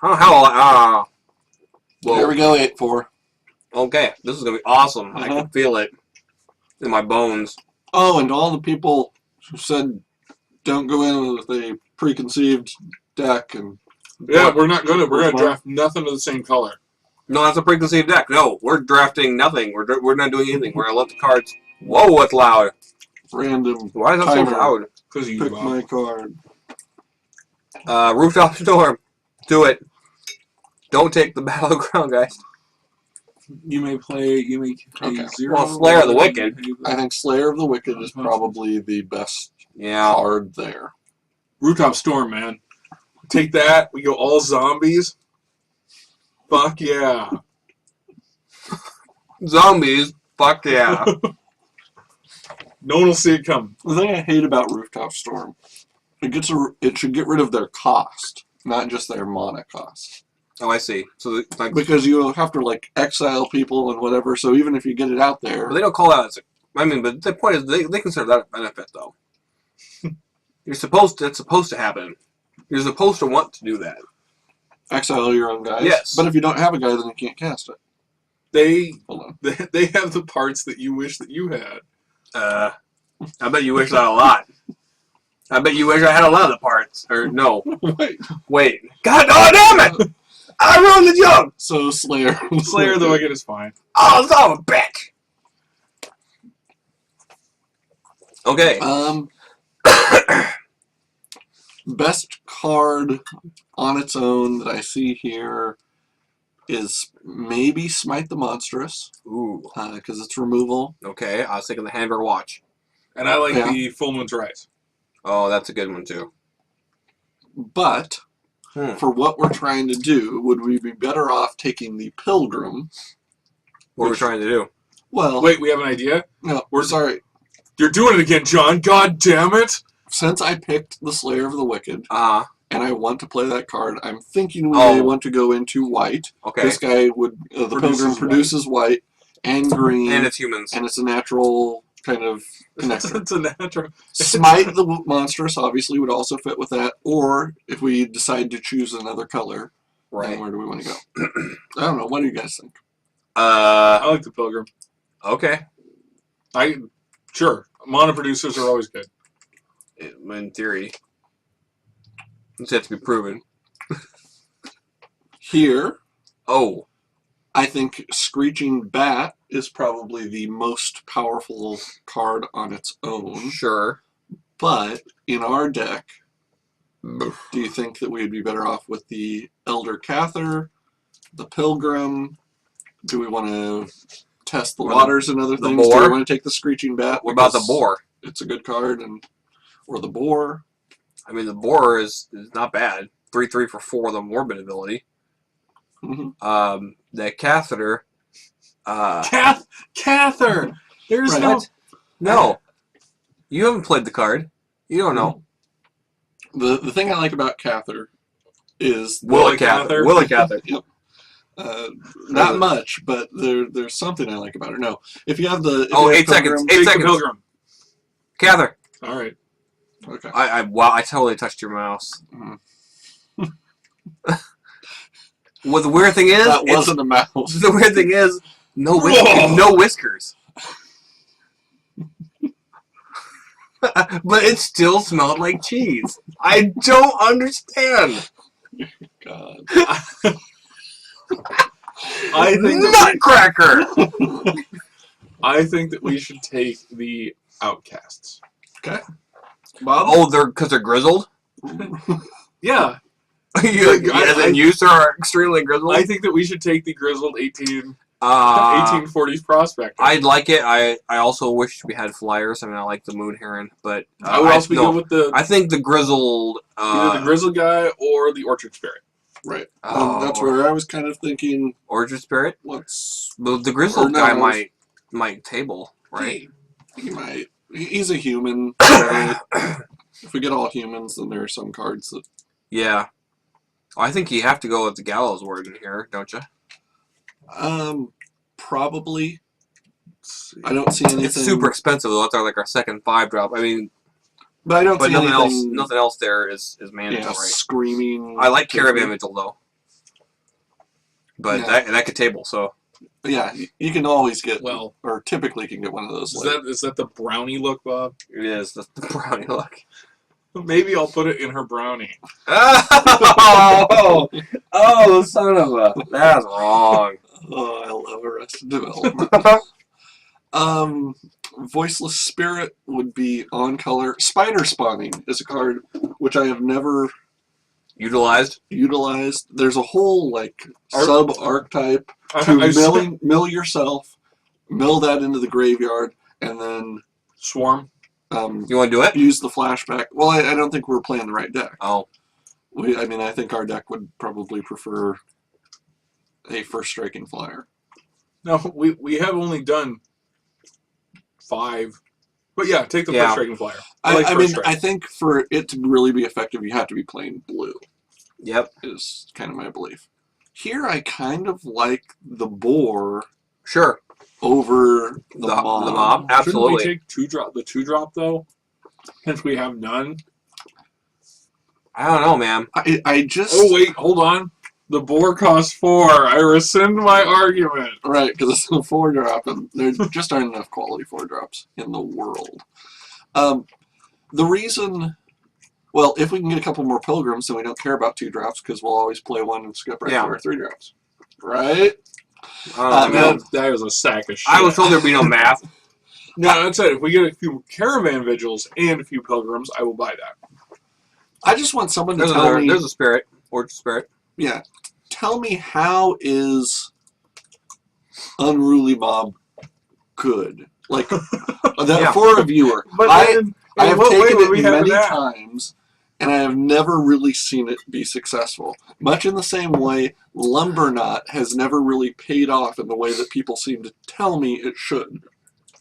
Oh, hell. There Whoa. we go, 8-4. Okay, this is going to be awesome. I can feel it in my bones. Oh, and to all the people who said don't go in with a preconceived deck and... Yeah, we're not going to. We're going to draft nothing of the same color. No, that's a preconceived deck. No, we're drafting nothing. We're not doing anything. We're going to let the cards... Whoa, what's loud? Random Why is that so loud? Because you pick my card. Rooftop Storm. Do it. Don't take the Battleground, guys. You may play 0. Well, Slayer of the Wicked. I think Slayer of the Wicked is probably the best card there. Rooftop Storm, man. Take that. We go all zombies. Fuck yeah. Zombies. Fuck yeah. No one will see it coming. The thing I hate about Rooftop Storm, it should get rid of their cost, not just their mana cost. Oh, I see. So like, because you have to like exile people and whatever. So even if you get it out there, but they don't call that as a... I mean, but the point is they consider that a benefit, though. It's supposed to happen. You're supposed to want to do that. Exile your own guys. Yes. But if you don't have a guy, then you can't cast it. They have the parts that you wish that you had. I bet you wish that a lot. I bet you wish I had a lot of the parts. Or no. Wait. God, oh damn it! I ruined the joke! So Slayer. Slayer of the Wicked is fine. Oh, son of a bitch! Okay. Best card on its own that I see here is maybe Smite the Monstrous. Ooh. Because it's removal. Okay, I was thinking the Hamburg Watch. And I like the Full Moon's Rise. Oh, that's a good one, too. But, for what we're trying to do, would we be better off taking the Pilgrim? What are we trying to do? Well... Wait, we have an idea? No, we're sorry. You're doing it again, John. God damn it! Since I picked the Slayer of the Wicked, and I want to play that card, I'm thinking we may want to go into white. Okay. This guy would... the Pilgrim produces white and green. And it's humans. And it's a natural kind of connector. It's a natural... Smite the Monstrous obviously would also fit with that. Or, if we decide to choose another color, then where do we want to go? I don't know. What do you guys think? I like the Pilgrim. Okay. Sure. Mono producers are always good. In theory. It's yet to be proven. Here. Oh. I think Screeching Bat is probably the most powerful card on its own. Sure. But, in our deck, do you think that we'd be better off with the Elder Cather, the Pilgrim? Do we want to test the waters and other things? Boar? Do we want to take the Screeching Bat? What about the Boar? It's a good card. Or the Boar. I mean, the Boar is not bad. 3/3 for 4 with a Morbid ability. Mm-hmm. The Catheter. Cather! There's no. You haven't played the card. You don't know. The thing I like about Cather is... Willie Cather. Willie Cather. Yep. Not much, but there's something I like about her. No. If you have the... 8 seconds. 8 seconds. Pilgrim. Cather. Alright. Okay. Wow, I totally touched your mouse. Well, the weird thing is... That wasn't a mouse. The weird thing is, no whiskers. But it still smelled like cheese. I don't understand. God. I think Nutcracker! I think that we should take the Outcasts. Okay. Bob? Oh, because they're grizzled? Yeah. You are extremely grizzled? I think that we should take the grizzled 1840s prospect. I'd like it. I also wish we had flyers. I mean, I like the Moon Heron, but I would also go with the... I think the grizzled... either the grizzled guy or the Orchard Spirit. Right. That's where I was kind of thinking... Orchard Spirit? The grizzled guy might table, right? He might. He's a human. If we get all humans, then there are some cards that... Yeah. I think you have to go with the Gallows Warden here, don't you? Probably. I don't see anything... It's super expensive, though. That's our second 5-drop. I mean... But I don't see nothing anything... Nothing else there is mandatory. Screaming... I like Caravan Vigil, though. But Yeah. that could table, so. Yeah, you can always get, Well, or typically can get one of those. is that the brownie look, Bob? It is the brownie look. Maybe I'll put it in her brownie. Oh, son of a. That's wrong. Oh, I love Arrested Development. Voiceless Spirit would be on color. Spider Spawning is a card which I have never Utilized? utilized. There's a whole Ar- sub archetype to mill yourself, mill that into the graveyard, and then Swarm. You want to do it? use the flashback. Well, I don't think we're playing the right deck. Oh. I think our deck would probably prefer a first striking flyer. No, we have only done 5. But yeah, take the first striking flyer. I mean, I think for it to really be effective, you have to be playing blue. Yep. Is kind of my belief. Here, I kind of like the boar. Sure. Over the mob. The mob, absolutely. Shouldn't we take the 2-drop though? Since we have none. I don't know, man. I just. Oh wait, hold on. The boar costs 4. I rescind my argument. Right, because it's a 4-drop, and there just aren't enough quality 4-drops in the world. The reason, well, if we can get a couple more pilgrims, then we don't care about 2-drops because we'll always play 1 and skip right to our 3-drops. Right? That was a sack of shit. I was told there'd be no math. No, that's it. If we get a few caravan vigils and a few pilgrims, I will buy that. I just want someone to tell me. There's a spirit. Orchard spirit. Yeah. Tell me, how is Unruly Mob good? Like, for a viewer. But I have taken it many times, and I have never really seen it be successful. Much in the same way, Lumberknot has never really paid off in the way that people seem to tell me it should.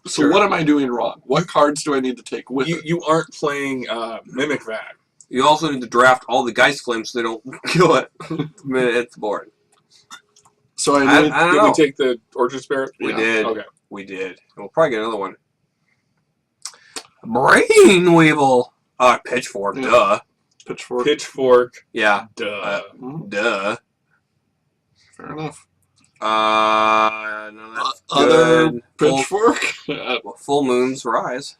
So Sure. what am I doing wrong? What cards do I need to take with it? You aren't playing Mimic Vat. You also need to draft all the Geist Flames so they don't kill it the minute it's bored. So I don't Did know. we take the Orchard Spirit? We did. Okay. We did. And we'll probably get another one. Brain Weevil. Pitchfork. Yeah. Duh. Pitchfork. Yeah. Duh. Duh. Fair enough. No, that's Other good. Pitchfork? Full Moon's Rise.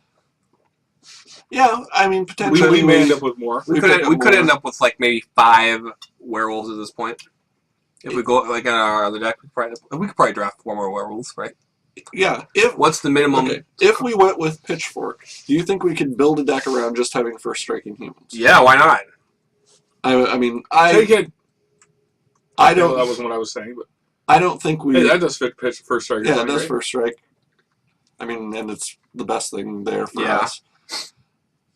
Yeah, I mean, potentially. We may end up with more. We could end up with like maybe 5 werewolves at this point. If we go like on our other deck, we could probably draft 4 more werewolves, right? Yeah. What's the minimum? Okay. If we went with Pitchfork, do you think we could build a deck around just having first striking humans? Yeah, why not? I mean, Take it. I don't. That wasn't what I was saying, but I don't think we. hey, that does fit first strike. Yeah, it does first strike. I mean, and it's the best thing there for us.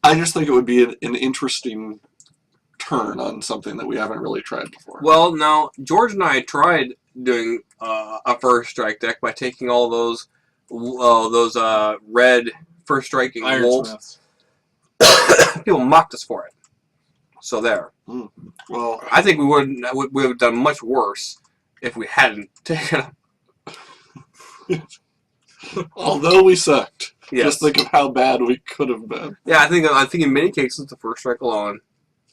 I just think it would be an interesting turn on something that we haven't really tried before. Well, no, George and I tried doing a first strike deck by taking all those red first striking wolves. People mocked us for it. So there. Well, I think we would have done much worse if we hadn't taken them. although we sucked, Yes. just think of how bad we could have been. Yeah, I think in many cases the first strike alone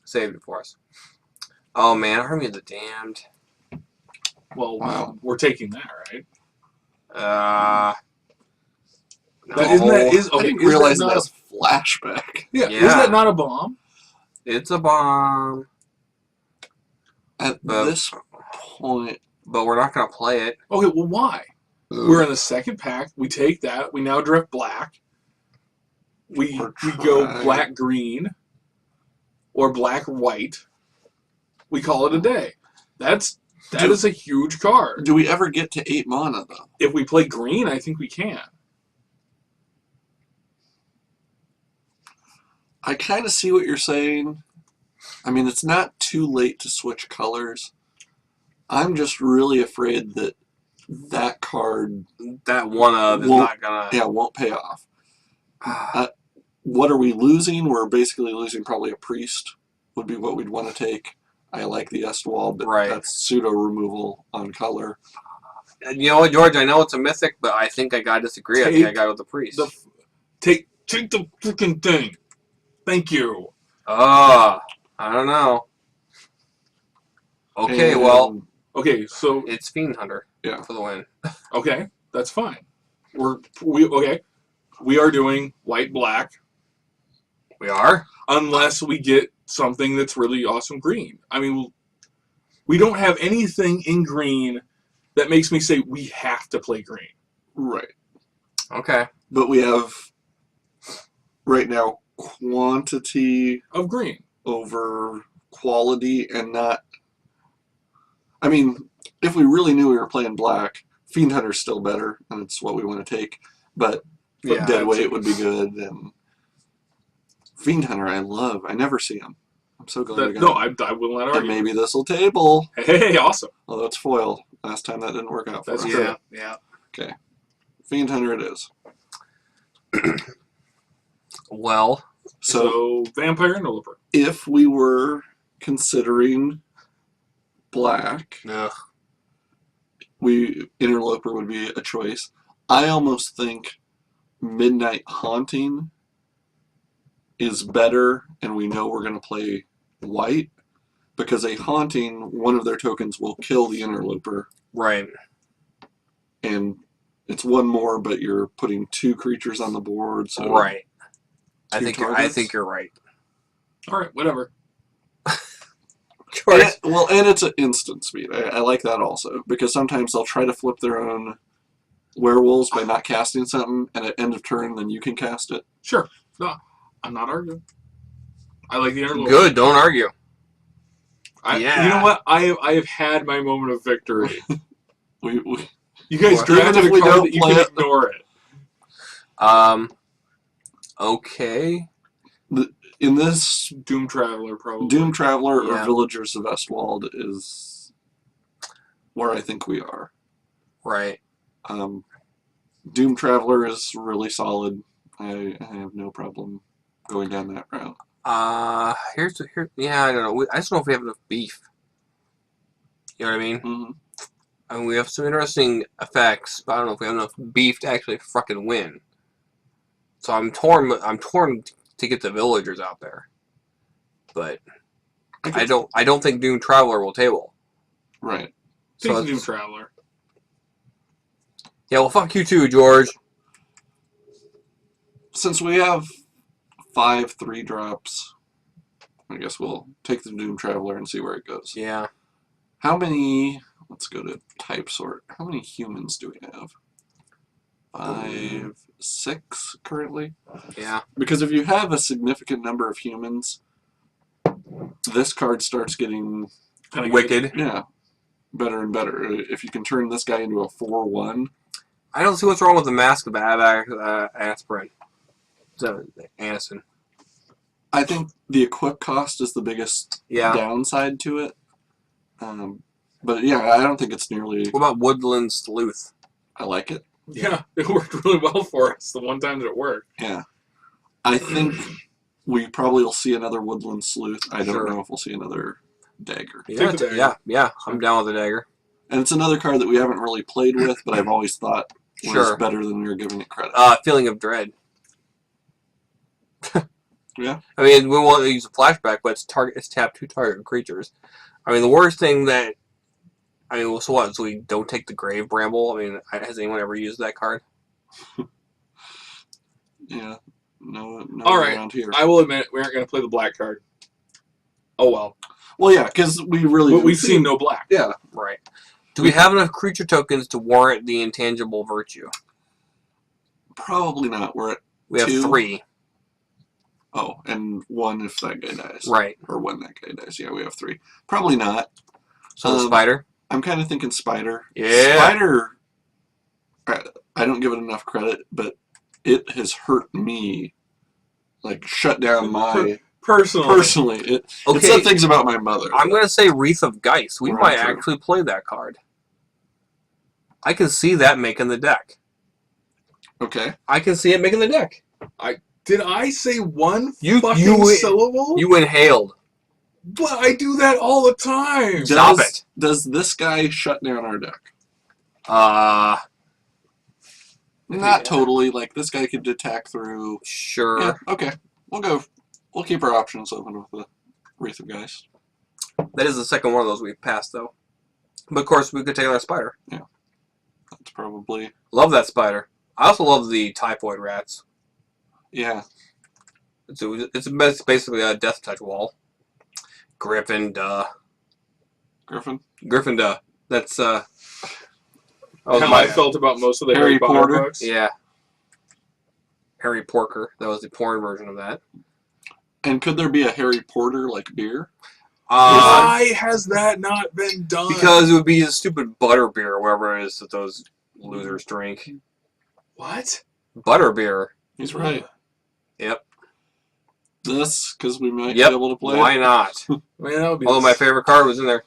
saved it for us. Oh man, Army of the Damned. Well, Wow. we're taking that, right? No. I didn't realize that that not was flashback. yeah, Yeah. is that not a bomb? It's a bomb, At this point, but we're not gonna play it. Okay, well, why? We're in the second pack. We take that. We now draft black. We go black green or black white. We call it a day. That is a huge card. do we ever get to 8 mana though? If we play green, I think we can. I kind of see what you're saying. I mean, it's not too late to switch colors. I'm just really afraid that card That one of is not gonna. won't pay off. What are we losing? We're basically losing probably a priest would be what we'd want to take. I like the Estwall, but that's pseudo removal on color. You know what, George? I know it's a mythic, but I think I gotta disagree. I think I got with the priest. Take the freaking thing. Thank you. I don't know. Okay, And well, Okay, so It's Fiend Hunter. Yeah. For the win. okay, that's fine. We are doing white black We are? unless we get something that's really awesome green. I mean, we don't have anything in green that makes me say we have to play green. Right. Okay. But we have, right now, quantity Of green. over quality and not... I mean, if we really knew we were playing black, Fiend Hunter's still better, and it's what we want to take. But Yeah. Deadweight would be good, and Fiend Hunter I love. I never see him. I'm so glad we got No, him. I will not And argue. maybe this'll table. Hey, awesome. Although it's foil. Last time that didn't work out for That's us. true. Yeah. Okay. Fiend Hunter it is. Well. So Vampire Interloper. if we were considering black, Ugh. Interloper would be a choice. I almost think Midnight Haunting is better, and we know we're going to play white, because a Haunting, one of their tokens will kill the Interloper, Right. and it's one more, but you're putting 2 creatures on the board. So Right. I 2 think targets. you're right. All right, whatever. George. And it's an instant speed. I like that also, because sometimes they'll try to flip their own werewolves by not casting something, and at end of turn, then you can cast it. Sure. No, I'm not arguing. I like the Interloper. Good. Don't argue. You know what? I have had my moment of victory. We You guys Well, drafted even if a we card don't that you play can it- ignore it. Okay. in this Doom Traveler, probably. Doom Traveler Yeah. or Villagers of Vestwald is where I think we are. Right. Doom Traveler is really solid. I have no problem going down that route. Yeah, I don't know. I just don't know if we have enough beef. You know what I mean? Mm-hmm. I mean, we have some interesting effects, but I don't know if we have enough beef to actually fucking win. So I'm torn to get the villagers out there, but I don't think Doom Traveler will table. Right. Take So the Doom Traveler. yeah, well, fuck you too, George. Since we have 5 3-drops, I guess we'll take the Doom Traveler and see where it goes. Yeah. How many... Let's go to type sort. How many humans do we have? 5, 6 currently? Yeah. Because if you have a significant number of humans, this card starts getting... Kind of Wicked. Yeah. Better and better. If you can turn this guy into a 4/1. I don't see what's wrong with the Mask of Aspirin. So, Anison. I think the equip cost is the biggest Yeah. downside to it. But yeah, I don't think it's nearly... What about Woodland Sleuth? I like it. Yeah, it worked really well for us the one time that it worked. Yeah. I think we probably will see another Woodland Sleuth. I don't Sure. know if we'll see another Dagger. Take the dagger. Yeah. I'm down with the dagger. And it's another card that we haven't really played with, but I've always thought was Sure. better than we were giving it credit. Feeling of Dread. Yeah. I mean, we want to use a flashback, but it's tap 2 target creatures. I mean, the worst thing that... I mean, well, so what? So we don't take the Grave Bramble? I mean, has anyone ever used that card? Yeah. No All right. around here. I will admit, we aren't going to play the black card. Oh, well. Well, yeah, because we really... But we've seen no black. Yeah. Right. Do we have enough creature tokens to warrant the Intangible Virtue? Probably not. We're at... We have 2. 3. Oh, and 1 if that guy dies. Right. Or when that guy dies. Yeah, we have 3. Probably not. So the Spider? I'm kind of thinking Spider. Yeah. Spider, I don't give it enough credit, but it has hurt me. Like, shut down my... Personally. It said things about my mother. I'm going to say Wreath of Geist. We Right, might true. actually play that card. I can see that making the deck. Okay. I can see it making the deck. Did I say one You syllable? You inhaled. But I do that all the time. Stop it. Does this guy shut down our deck? Not totally. Like, this guy could attack through... Sure. Yeah, okay. We'll keep our options open with the Wreath of Geist. That is the second one of those we've passed, though. But of course, we could take on a spider. That's probably... Love that spider. I also love the typhoid rats. Yeah. It's basically a death touch wall. Griffin, duh. Griffin? Griffin, duh. That's, How I felt about most of the Harry Potter Porter. books. Yeah. Harry Porker. That was the porn version of that. And could there be a Harry Porter, like, beer? Why has that not been done? Because it would be a stupid butter beer or whatever it is that those losers drink. What? Butter beer. He's right. Yep. This, because we might Yep. be able to play Why it. not? Man, that would be Although my favorite card was in there.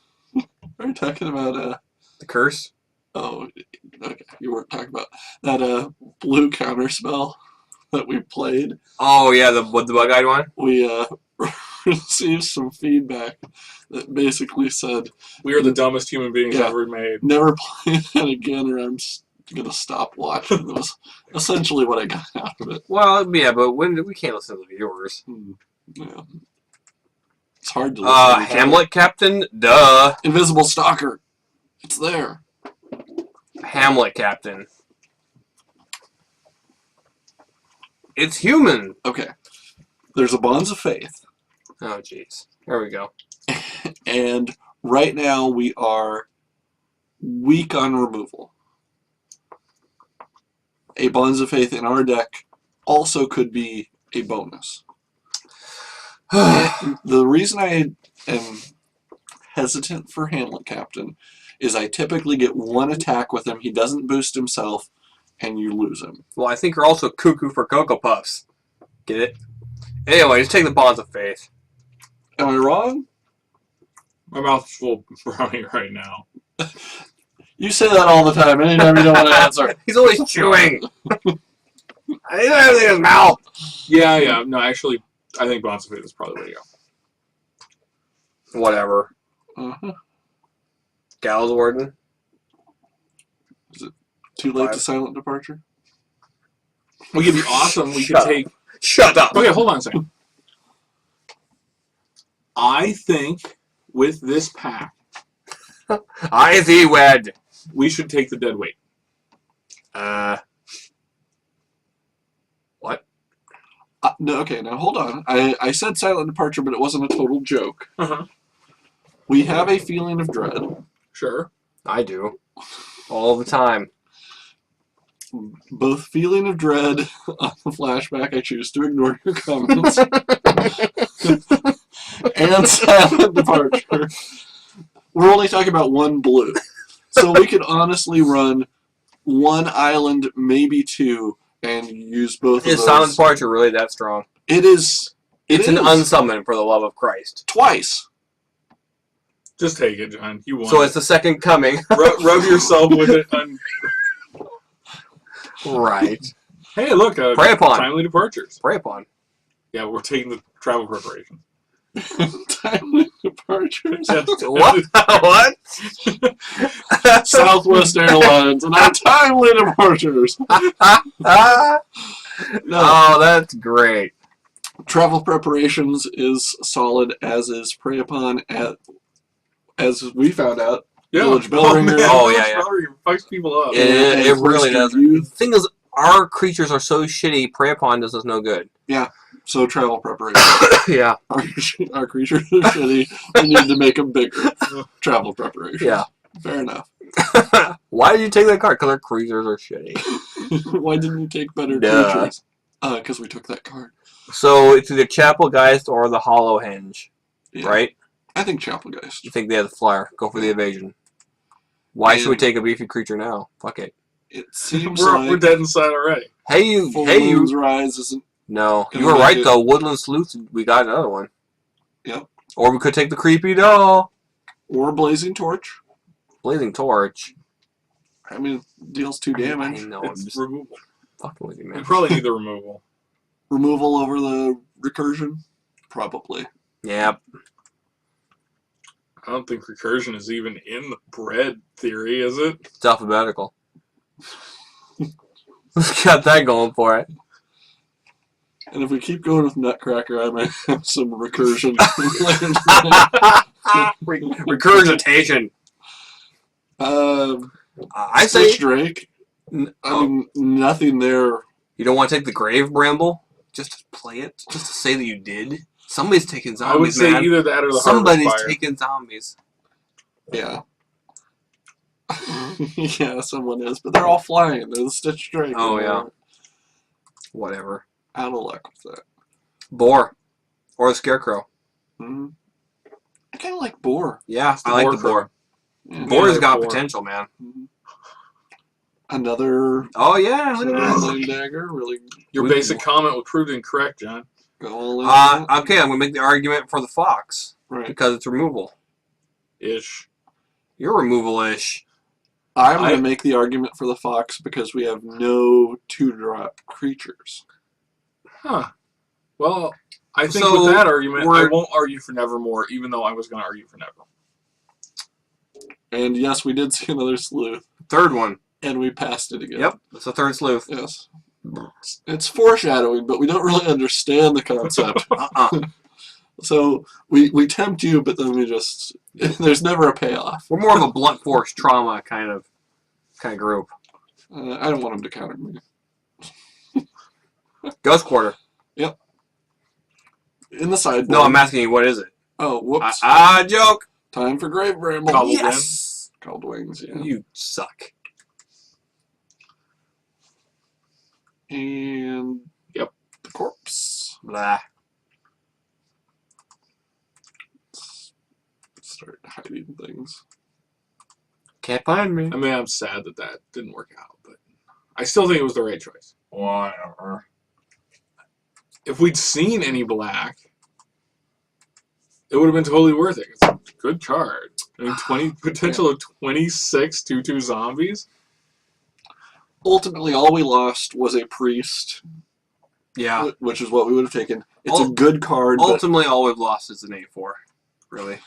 Are you talking about, The curse. oh, okay, you weren't talking about that, blue counter spell that we played. Oh, yeah, the bug-eyed one? We, received some feedback that basically said, we are the dumbest human beings Yeah. ever made. never play that again or I'm just gonna stop watching. It was essentially what I got out of it. Well, yeah, but we can't listen to the viewers. Yeah. It's hard to listen to. Hamlet Captain? Duh. Invisible Stalker. It's there. Hamlet Captain. It's human. Okay. There's a Bonds of Faith. Oh, jeez. There we go. And right now we are weak on removal. A Bonds of Faith in our deck also could be a bonus. The reason I am hesitant for Hamlet Captain is I typically get one attack with him, he doesn't boost himself, and you lose him. Well, I think you're also cuckoo for Cocoa Puffs. Get it? Anyway, just take the Bonds of Faith. Am I wrong? My mouth's full of brownie right now. You say that all the time, anytime you don't want to answer. He's always chewing. I think everything in his mouth. Yeah. No, actually, I think Bonds of Faith is probably the way to go. Whatever. Uh-huh. Gallows Warden. Too late to silent departure? We could be awesome. We could Shut take... Shut up. Okay, hold on a second. I think with this pack, I thee wed. we should take the dead weight. What? No, okay, now hold on. I said silent departure, but it wasn't a total joke. Uh-huh. We have a feeling of dread. Sure. I do. All the time. Both feeling of dread on the flashback, I choose to ignore your comments, and silent departure. We're only talking about one blue. So we could honestly run one island, maybe two, and use both of Is those. Silent Departure really that strong? It is. It's an is. unsummon, for the love of Christ. Twice. Just take it, John. You won. So it's the second coming. Rub yourself with it. Right. Hey, look. Prey upon. Timely departures. Prey upon. Yeah, we're taking the travel preparation. Timely departures. What? What? Southwest Airlines and our timely departures. No. Oh, that's great. Travel preparations is solid, as is Prey Upon, as we found out. Yeah. Village Bell Ringer. Oh, yeah, yeah. Village Bell Ringer fucks people up. It really does. Youth. The thing is, our creatures are so shitty, Prey upon does us no good. So travel preparations. Yeah. Our creatures are shitty. We need to make them bigger. Travel preparations. Yeah. Fair enough. Why did you take that card? Because our creatures are shitty. Why didn't you take better Duh. creatures? Because we took that card. So it's either Chapel Geist or the Hollow Henge, Yeah. right? I think Chapelgeist. You think they have the flyer. Go for the evasion. Why should we And- take a beefy creature now? Fuck it. It seems We're like dead inside already. Full Moon's Rise isn't. No, Gonna you were make right it- though. Woodland Sleuth, we got another one. Yep. Or we could take the Creepy Doll. Or Blazing Torch. Blazing Torch. I mean, it deals 2 damage. I know, I'm It's just removal. fucking with you, We man. probably need the removal. Removal over the recursion? Probably. Yep. I don't think recursion is even in the bread theory, is it? It's alphabetical. Got that going for it. And if we keep going with Nutcracker, I might have some recursion. Recursion. I say Stitch Drake. I mean, nothing there. you don't want to take the Grave Bramble just to play it, just to say that you did. Somebody's taking zombies, I would say man. either that or the Somebody's Harvest Fire. taking zombies. Yeah. Yeah, someone is, but they're all flying. They're the Stitch Drake. Oh, and yeah. they're Whatever. Out of luck with that. Boar. Or the Scarecrow. Mm-hmm. I kind of like Boar. Yeah, the I like Boar the Boar. Yeah. Boar's Yeah, got Boar. potential, man. Mhm. Another Oh, yeah, look at this. Lane Dagger. Really Your basic comment was proved incorrect, John. go all in. on that. Okay, I'm going to make the argument for the Fox. Right. Because it's removal. Ish. You're removal-ish. I'm going I- to make the argument for the Fox because we have no 2-drop creatures. Huh. Well, I think So, with that argument, I we're- won't argue for Nevermore, even though I was going to argue for Never. And yes, we did see another sleuth, Third one. and we passed it again. Yep, that's the third sleuth. Yes. It's foreshadowing, but we don't really understand the concept. So we tempt you, but then we just there's never a payoff. We're more of a blunt force trauma kind of group. I don't want him to counter me. Ghost Quarter. In the sideboard. No, I'm asking you, what is it? Oh, whoops. Joke. Time for Grave Bramble. Cobbled Yes. Called Wings, yeah. You suck. And Yep. the corpse. Blah. Start hiding things. Can't find me. I mean, I'm sad that that didn't work out, but I still think it was the right choice. Whatever. If we'd seen any black, it would have been totally worth it. It's a good card. I mean, 20 potential of 26 2/2 zombies. Ultimately, all we lost was a priest, Yeah. which is what we would have taken. It's a Ul- good card, but Ultimately, all we've lost is an 8-4. Really.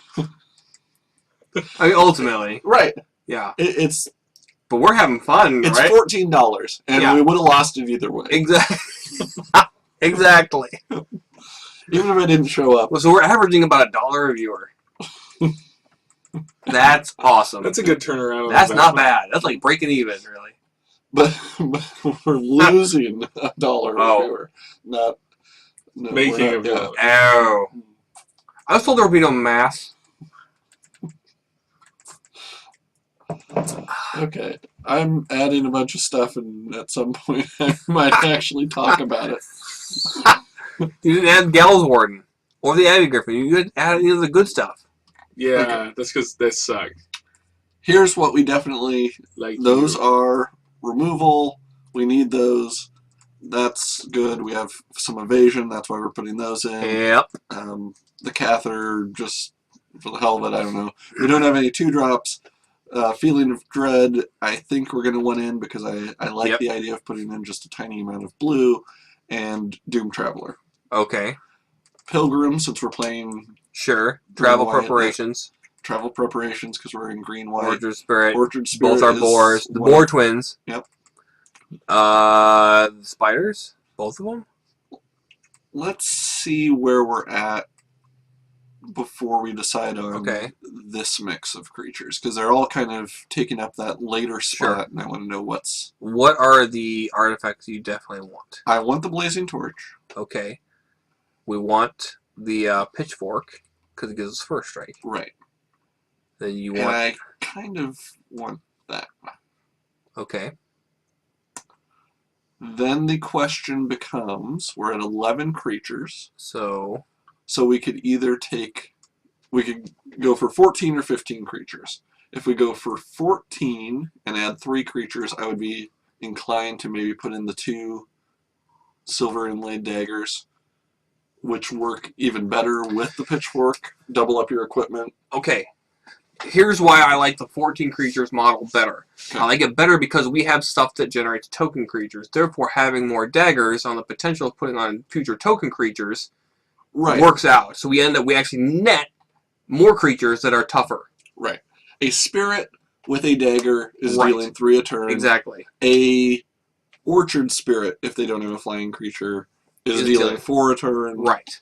I mean, ultimately. right. Yeah. It's But we're having fun, it's right? $14, and Yeah. we would have lost it either way. Exactly. Exactly. Even if I didn't show up. Well, so we're averaging about $1 a viewer. That's awesome. That's a good turnaround. on That's not investment. bad. That's like breaking even, really. But we're losing $1 Oh. a viewer. Not Making we're a not- yeah. vote. Oh. I was told there would be no mass. Okay. I'm adding a bunch of stuff, and at some point I might actually talk about it. You didn't add Gals Warden or the Abbey Griffin. You didn't add any of the good stuff. Yeah, Okay. that's because that sucked. Here's what we definitely... Like Those you. are removal. We need those. That's good. We have some evasion. That's why we're putting those in. Yep. The catheter, just for the hell of it, I don't know. We don't have any 2-drops. Feeling of Dread, I think we're going to want in because I like Yep. the idea of putting in just a tiny amount of blue. And Doom Traveler. Okay. Pilgrim, since we're playing Sure. Travel White, yeah. preparations. travel preparations because we're in green-white. Orchard Spirit. Orchard Spirit Both are is boars. The one boar of- twins. Yep. The spiders. Both of them. Let's see where we're at before we decide on Okay. this mix of creatures, because they're all kind of taking up that later spot, Sure. and I want to know what's... What are the artifacts you definitely want? I want the Blazing Torch. Okay. We want the pitchfork because it gives us first strike. Right. Then you And want. I kind of want that. Okay. Then the question becomes, we're at 11 creatures, So. so we could either take... We could go for 14 or 15 creatures. If we go for 14 and add 3 creatures, I would be inclined to maybe put in the 2 silver inlaid daggers, which work even better with the pitchfork. Double up your equipment. Okay. Here's why I like the 14 creatures model better. Okay. I like it better because we have stuff that generates token creatures. Therefore, having more daggers on the potential of putting on future token creatures Right. works out. So we actually net more creatures that are tougher. Right. A spirit with a dagger is Right. dealing 3 a turn. Exactly. A orchard spirit, if they don't have a flying creature, is Is dealing dealing- 4 a turn. Right.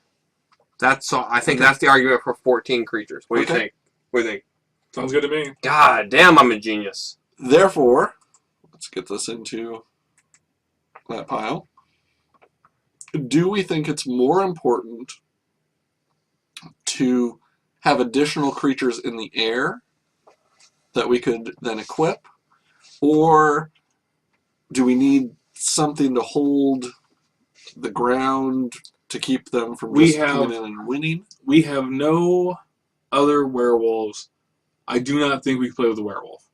I think Okay. that's the argument for 14 creatures. What do you Okay. think? What do you think? Sounds good to me. God damn, I'm a genius. Therefore, let's get this into that pile. Do we think it's more important to have additional creatures in the air that we could then equip? Or do we need something to hold the ground to keep them from just coming in and winning? We have no other werewolves. I do not think we can play with a werewolf.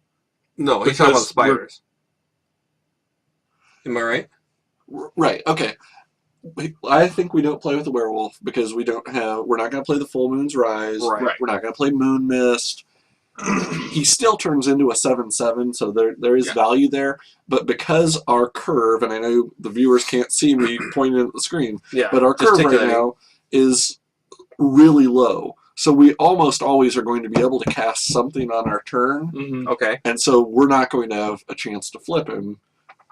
No, he's talking about Because spiders. Am I right? Right, okay. I think we don't play with the werewolf because we're not going to play the Full Moon's Rise. Right. We're not going to play Moon Mist. He still turns into a 7/7, so there is value there. But because our curve, and I know the viewers can't see me pointing at the screen, but our curve right now is really low. So we almost always are going to be able to cast something on our turn. Mm-hmm. Okay. And so we're not going to have a chance to flip him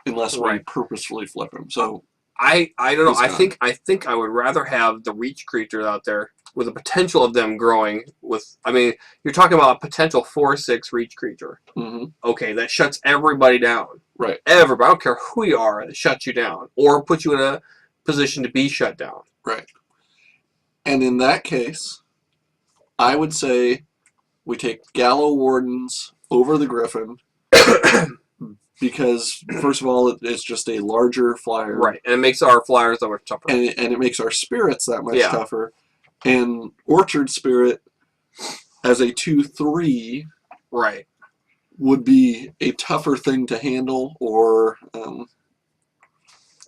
unless we purposefully flip him. So I don't know. I think I would rather have the reach creatures out there with the potential of them growing with. I mean, you're talking about a potential 4/6 reach creature. Mm-hmm. Okay, that shuts everybody down. Right. Everybody. I don't care who you are. It shuts you down or puts you in a position to be shut down. Right. And in that case, I would say we take Gallow Wardens over the Griffin. Because, first of all, it's just a larger flyer. Right, and it makes our flyers that much tougher. And it makes our spirits that much tougher. And Orchard Spirit, as a 2/3, would be a tougher thing to handle. Or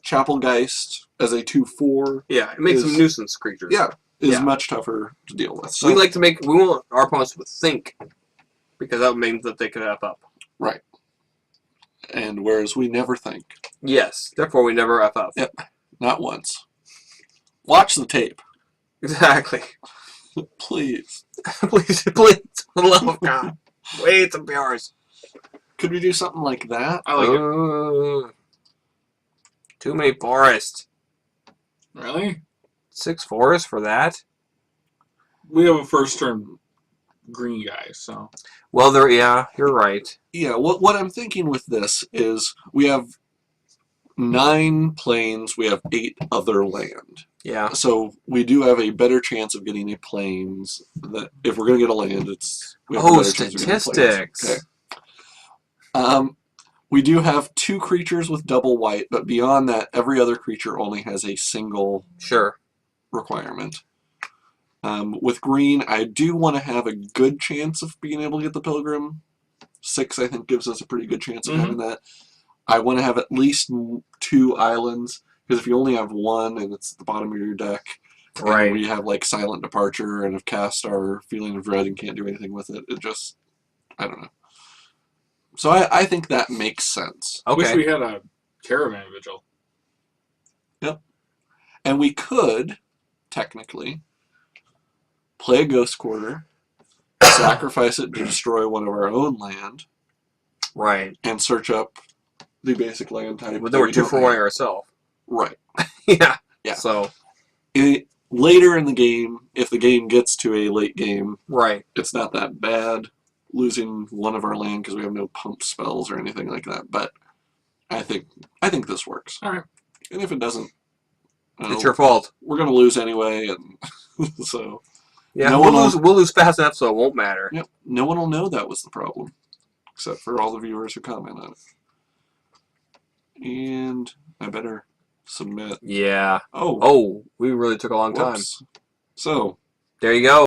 Chapelgeist, as a 2/4. Yeah, it makes them nuisance creatures. Yeah, is much tougher to deal with. So, we want our opponents to think, because that means that they could F up. Right. And whereas we never think. Yes, therefore we never F up. Yep, not once. Watch the tape. Exactly. Please. please, for the love of God. Wait some PRs. Could we do something like that? I like it. Too many forests. Really? 6 forests for that? We have a first turn green guy, so. Well, you're right. Yeah, what I'm thinking with this is we have 9 plains, we have 8 other land. Yeah. So we do have a better chance of getting a plains. That if we're going to get a land, we have a better chance of getting a statistics. Okay. We do have 2 creatures with double white, but beyond that, every other creature only has a single requirement. With green, I do want to have a good chance of being able to get the Pilgrim. 6, I think, gives us a pretty good chance of having that. I want to have at least 2 islands, because if you only have 1 and it's at the bottom of your deck, and we have like Silent Departure and have cast our Feeling of Dread and can't do anything with it, it just, I don't know. So I think that makes sense. I wish we had a Caravan Vigil. Yep. And we could, technically, play a Ghost Quarter, sacrifice it to destroy one of our own land, and search up the basic land type. But then we're 2 for 1 ourselves. Right. Yeah. So later in the game, if the game gets to a late game, it's not that bad losing one of our land because we have no pump spells or anything like that. But I think this works. All right. And if it doesn't, it's your fault. We're gonna lose anyway, and so. Yeah, we'll lose fast enough, so it won't matter. Yep. No one will know that was the problem, except for all the viewers who comment on it. And I better submit. Yeah. Oh, we really took a long time. So. There you go.